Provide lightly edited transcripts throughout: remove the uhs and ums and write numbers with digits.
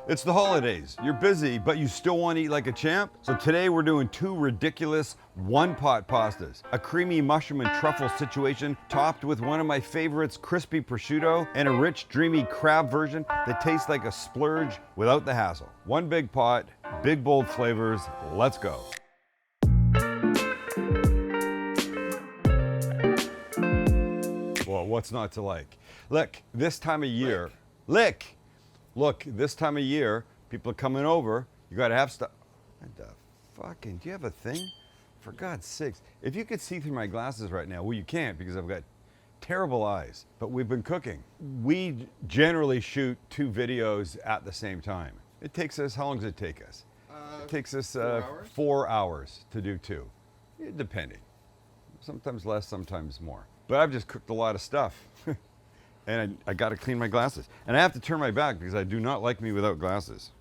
It's the holidays. You're busy, but you still want to eat like a champ? So today we're doing two ridiculous one-pot pastas. A creamy mushroom and truffle situation topped with one of my favorites, crispy prosciutto, and a rich, dreamy crab version that tastes like a splurge without the hassle. One big pot, big bold flavors. Let's go. Well, what's not to like? Look, this time of year, Look, this time of year, people are coming over. You got to have stuff. What the fucking, do you have a thing? For God's sakes. If you could see through my glasses right now, well, you can't because I've got terrible eyes, but we've been cooking. We generally shoot two videos at the same time. It takes us, how long does it take us? It takes us 4 hours to do two, depending. Sometimes less, sometimes more. But I've just cooked a lot of stuff. And I got to clean my glasses. And I have to turn my back because I do not like me without glasses.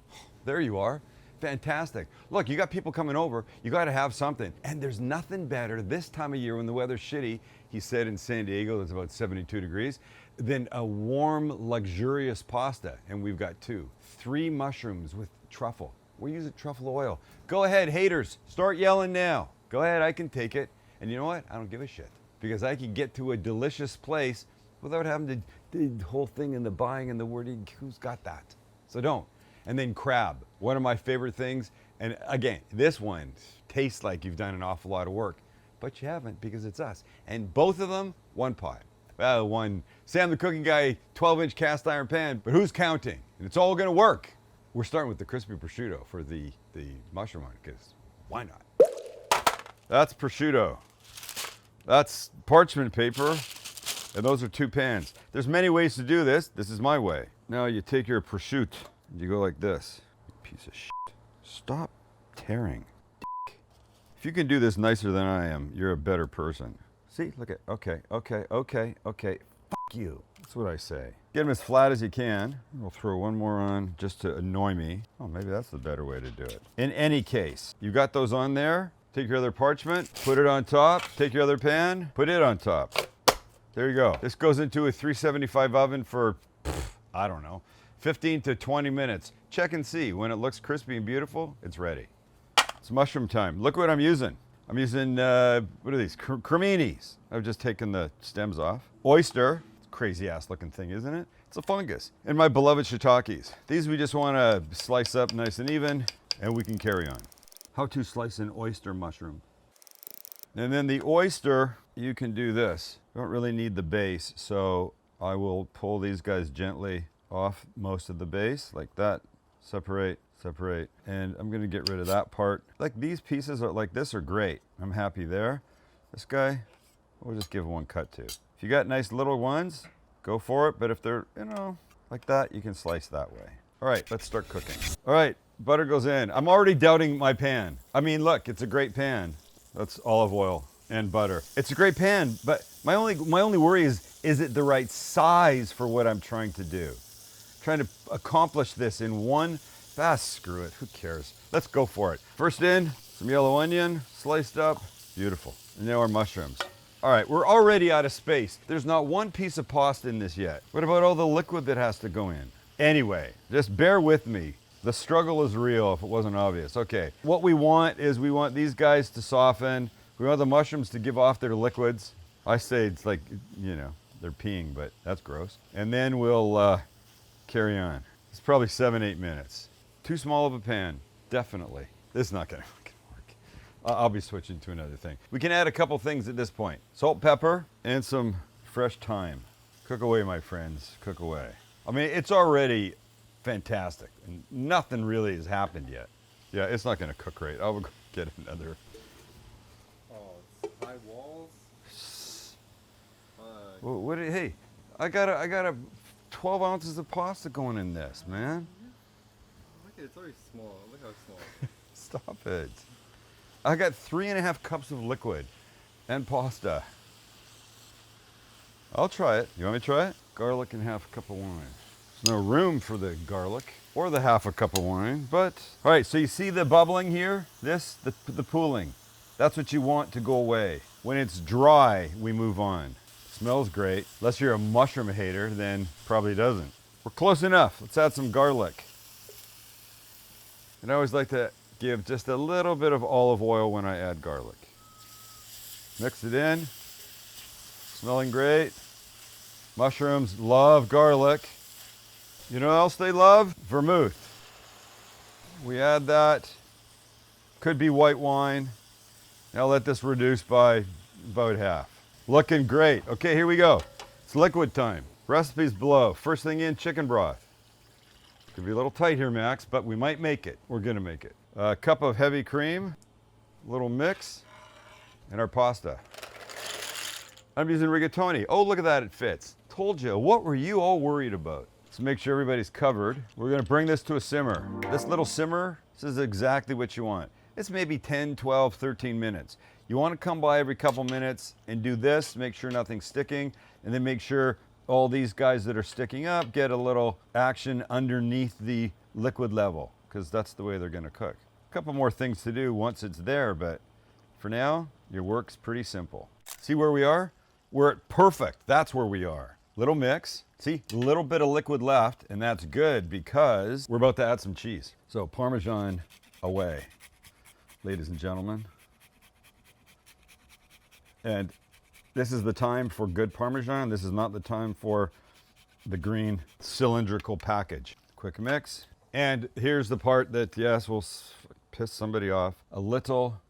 There you are. Fantastic. Look, you got people coming over. You got to have something. And there's nothing better this time of year when the weather's shitty, he said in San Diego, it's about 72 degrees, than a warm, luxurious pasta. And we've got two. 3 mushrooms with truffle. We're using truffle oil. Go ahead, haters. Start yelling now. Go ahead, I can take it. And you know what? I don't give a shit. Because I can get to a delicious place without having to do the whole thing in the buying and the wording. Who's got that? So don't. And then crab, one of my favorite things. And again, this one tastes like you've done an awful lot of work, but you haven't because it's us. And both of them, one pot. Well, one, Sam the cooking guy, 12-inch cast iron pan, but who's counting? And it's all gonna work. We're starting with the crispy prosciutto for the mushroom one, because why not? That's prosciutto. That's parchment paper. And those are 2 pans. There's many ways to do this. This is my way. Now you take your prosciutto, and you go like this. You piece of shit. Stop tearing, dick. If you can do this nicer than I am, you're a better person. See, look at, okay. Fuck you. That's what I say. Get them as flat as you can. We'll throw one more on just to annoy me. Oh, maybe that's the better way to do it. In any case, you got those on there. Take your other parchment, put it on top. Take your other pan, put it on top. There you go. This goes into a 375 oven for, I don't know, 15 to 20 minutes. Check and see. When it looks crispy and beautiful, it's ready. It's mushroom time. Look what I'm using. I'm using, what are these? Creminis. I've just taken the stems off. Oyster. It's a crazy ass looking thing, isn't it? It's a fungus. And my beloved shiitakes. These we just want to slice up nice and even, and we can carry on. How to slice an oyster mushroom. And then the oyster, you can do this. Don't really need the base, so I will pull these guys gently off most of the base, like that. Separate, and I'm gonna get rid of that part. Like these pieces are like this are great. I'm happy there. This guy, we'll just give one cut to. If you got nice little ones, go for it, but if they're, you know, like that, you can slice that way. All right, let's start cooking. All right, butter goes in. I'm already doubting my pan. I mean, look, it's a great pan. That's olive oil and butter. It's a great pan, but my only worry is it the right size for what I'm trying to do? Trying to accomplish this in one, screw it, who cares? Let's go for it. First in, some yellow onion, sliced up, beautiful. And now our mushrooms. All right, we're already out of space. There's not one piece of pasta in this yet. What about all the liquid that has to go in? Anyway, just bear with me. The struggle is real if it wasn't obvious. Okay, what we want is we want these guys to soften. We want the mushrooms to give off their liquids. I say it's like, you know, they're peeing, but that's gross. And then we'll carry on. It's probably 7-8 minutes. Too small of a pan, definitely. This is not gonna work. I'll be switching to another thing. We can add a couple things at this point. Salt, pepper, and some fresh thyme. Cook away, my friends, cook away. I mean, it's already fantastic, and nothing really has happened yet. Yeah, it's not gonna cook right. I'll go get another. Oh, it's high walls. What? Hey, I got a 12 ounces of pasta going in this, man. Look at it, it's already small. Look how small. Stop it. I got 3.5 cups of liquid and pasta. I'll try it. You want me to try it? Garlic and half a cup of wine. There's no room for the garlic or the half a cup of wine, but all right. So you see the bubbling here? The pooling. That's what you want to go away. When it's dry, we move on. Smells great. Unless you're a mushroom hater, then probably doesn't. We're close enough. Let's add some garlic. And I always like to give just a little bit of olive oil when I add garlic. Mix it in. Smelling great. Mushrooms love garlic. You know what else they love? Vermouth. We add that. Could be white wine. Now let this reduce by about half. Looking great. Okay, here we go. It's liquid time. Recipes below. First thing in, chicken broth. Could be a little tight here, Max, but we might make it. We're gonna make it. A cup of heavy cream, a little mix, and our pasta. I'm using rigatoni. Oh, look at that, it fits. Told you, what were you all worried about? Let's make sure everybody's covered. We're gonna bring this to a simmer. This little simmer, this is exactly what you want. It's maybe 10, 12, 13 minutes. You wanna come by every couple minutes and do this, make sure nothing's sticking, and then make sure all these guys that are sticking up get a little action underneath the liquid level, because that's the way they're gonna cook. A couple more things to do once it's there, but for now, your work's pretty simple. See where we are? We're at perfect, that's where we are. Little mix, see, a little bit of liquid left, and that's good because we're about to add some cheese. So Parmesan away, ladies and gentlemen. And this is the time for good Parmesan. This is not the time for the green cylindrical package. Quick mix. And here's the part that, yes, will piss somebody off. A little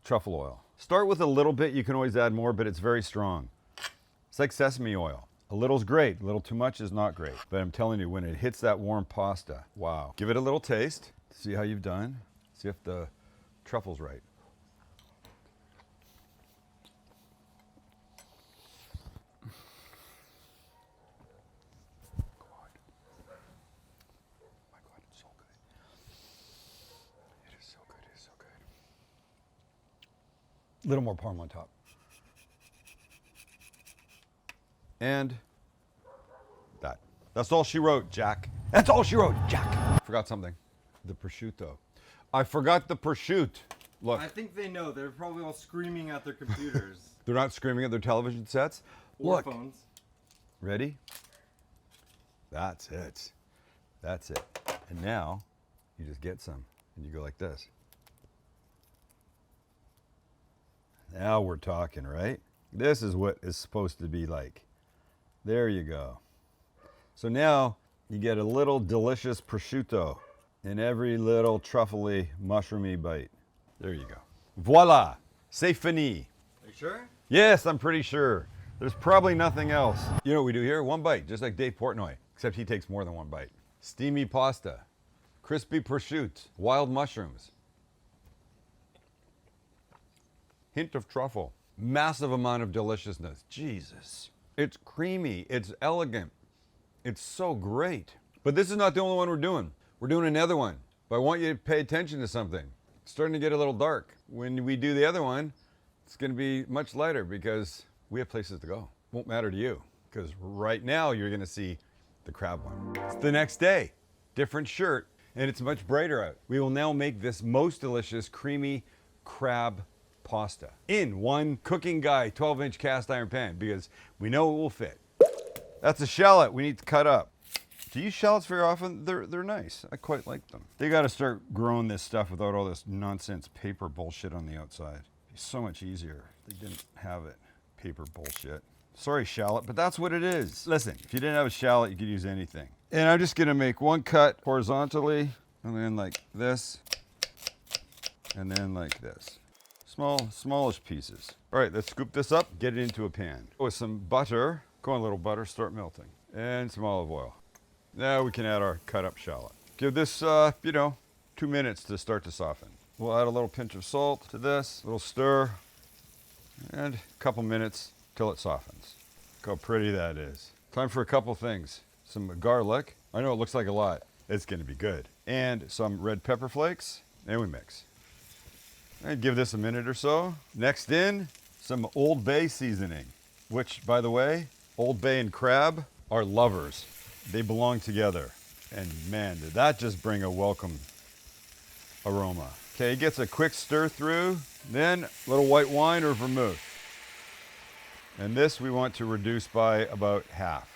truffle oil. Start with a little bit. You can always add more, but it's very strong. It's like sesame oil. A little's great. A little too much is not great. But I'm telling you, when it hits that warm pasta, wow. Give it a little taste. See how you've done. See if the truffle's right. A little more parm on top. And that. That's all she wrote, Jack. That's all she wrote, Jack. Forgot something. The prosciutto. I forgot the prosciutto. Look. I think they know. They're probably all screaming at their computers. They're not screaming at their television sets. Or Look. phones. Ready? That's it. That's it. And now you just get some and you go like this. Now we're talking, right? This is what it's supposed to be like. There you go. So now you get a little delicious prosciutto in every little truffly, mushroomy bite. There you go. Voila, c'est fini. Are you sure? Yes, I'm pretty sure. There's probably nothing else. You know what we do here? One bite, just like Dave Portnoy, except he takes more than one bite. Steamy pasta, crispy prosciutto, wild mushrooms. Hint of truffle. Massive amount of deliciousness. Jesus. It's creamy. It's elegant. It's so great. But this is not the only one we're doing. We're doing another one. But I want you to pay attention to something. It's starting to get a little dark. When we do the other one, it's going to be much lighter because we have places to go. Won't matter to you because right now you're going to see the crab one. It's the next day. Different shirt. And it's much brighter out. We will now make this most delicious creamy crab pasta in one Cooking Guy 12-inch cast iron pan because we know it will fit. That's a shallot we need to cut up. Do you use shallots very often? They're nice. I quite like them. They got to start growing this stuff without all this nonsense paper bullshit on the outside. It'd be so much easier if they didn't have it. Paper bullshit. Sorry, shallot, but that's what it is. Listen, if you didn't have a shallot, you could use anything. And I'm just gonna make one cut horizontally, and then like this, and then like this. Smallish pieces. All right, let's scoop this up, get it into a pan. With some butter, go on a little butter, start melting. And some olive oil. Now we can add our cut up shallot. Give this, 2 minutes to start to soften. We'll add a little pinch of salt to this, a little stir, and a couple minutes till it softens. Look how pretty that is. Time for a couple things. Some garlic. I know it looks like a lot. It's gonna be good. And some red pepper flakes, and we mix. And give this a minute or so. Next in, some Old Bay seasoning, which, by the way, Old Bay and crab are lovers. They belong together. And man, did that just bring a welcome aroma. Okay, it gets a quick stir through, then a little white wine or vermouth. And this we want to reduce by about half.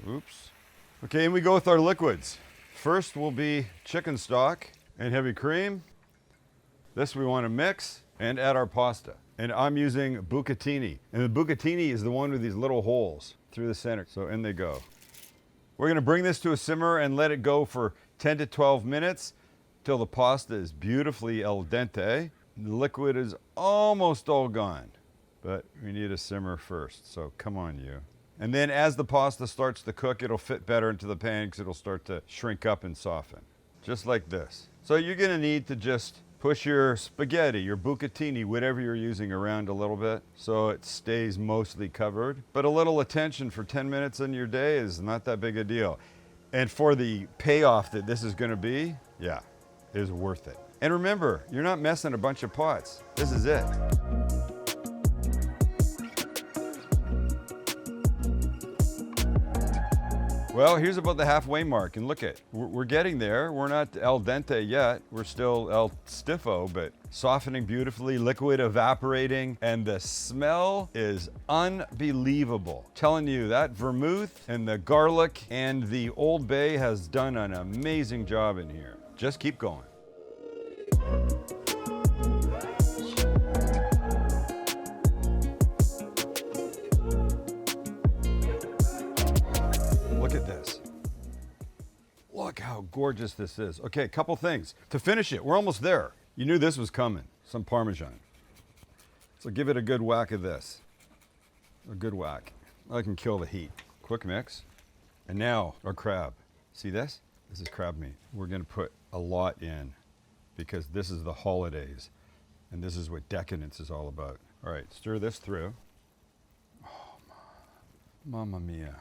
Oops. Okay, and we go with our liquids. First will be chicken stock and heavy cream. This we want to mix and add our pasta. And I'm using Bucatini. And the Bucatini is the one with these little holes through the center. So in they go. We're going to bring this to a simmer and let it go for 10 to 12 minutes till the pasta is beautifully al dente. The liquid is almost all gone, but we need a simmer first. So come on, you. And then as the pasta starts to cook, it'll fit better into the pan because it'll start to shrink up and soften, just like this. So you're going to need to just push your spaghetti, your bucatini, whatever you're using around a little bit so it stays mostly covered. But a little attention for 10 minutes in your day is not that big a deal. And for the payoff that this is going to be, yeah, it is worth it. And remember, you're not messing a bunch of pots. This is it. Well, here's about the halfway mark, and look at, we're getting there. We're not al dente yet. We're still el stiffo, but softening beautifully, liquid evaporating, and the smell is unbelievable. Telling you, that vermouth and the garlic and the Old Bay has done an amazing job in here. Just keep going. Look at this. Look how gorgeous this is. Okay, a couple things. To finish it, we're almost there. You knew this was coming, some Parmesan. So give it a good whack of this. A good whack. I can kill the heat. Quick mix. And now our crab. See this? This is crab meat. We're gonna put a lot in because this is the holidays and this is what decadence is all about. All right, stir this through. Oh, mamma mia.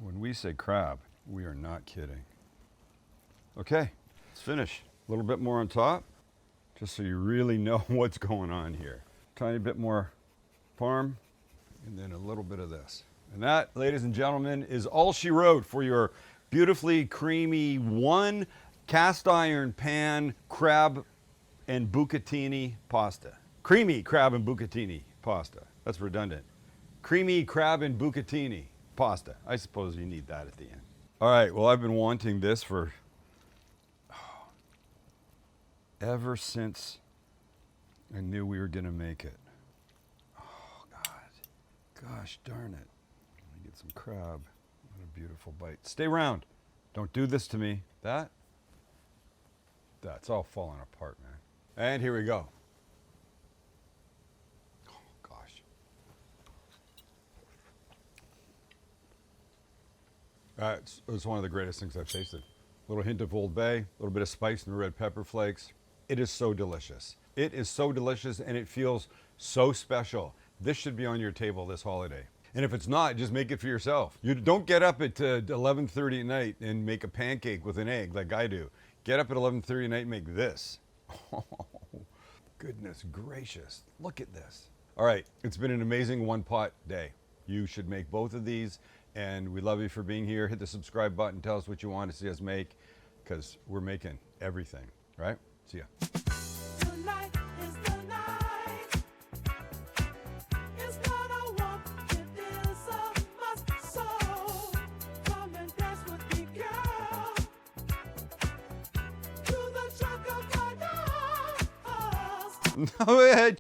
When we say crab, we are not kidding. Okay, let's finish. A little bit more on top, just so you really know what's going on here. Tiny bit more Parm, and then a little bit of this. And that, ladies and gentlemen, is all she wrote for your beautifully creamy one cast iron pan crab and bucatini pasta. Creamy crab and bucatini pasta. That's redundant. Creamy crab and bucatini pasta. I suppose you need that at the end. All right, well, I've been wanting this for ever since I knew we were gonna make it. Oh, God. Gosh darn it. Let me get some crab. What a beautiful bite. Stay around. Don't do this to me. That's all falling apart, man. And here we go. Oh, gosh. It's one of the greatest things I've tasted. A little hint of Old Bay, a little bit of spice in the red pepper flakes. It is so delicious. It is so delicious and it feels so special. This should be on your table this holiday. And if it's not, just make it for yourself. You don't get up at 11:30 at night and make a pancake with an egg like I do. Get up at 11:30 at night and make this. Oh, goodness gracious. Look at this. All right, it's been an amazing one pot day. You should make both of these. And we love you for being here. Hit the subscribe button. Tell us what you want to see us make, because we're making everything, right? See ya. Tonight is the night. It's gonna walk. It is a must. So come and dance with me, girl. To the track of my dance. No,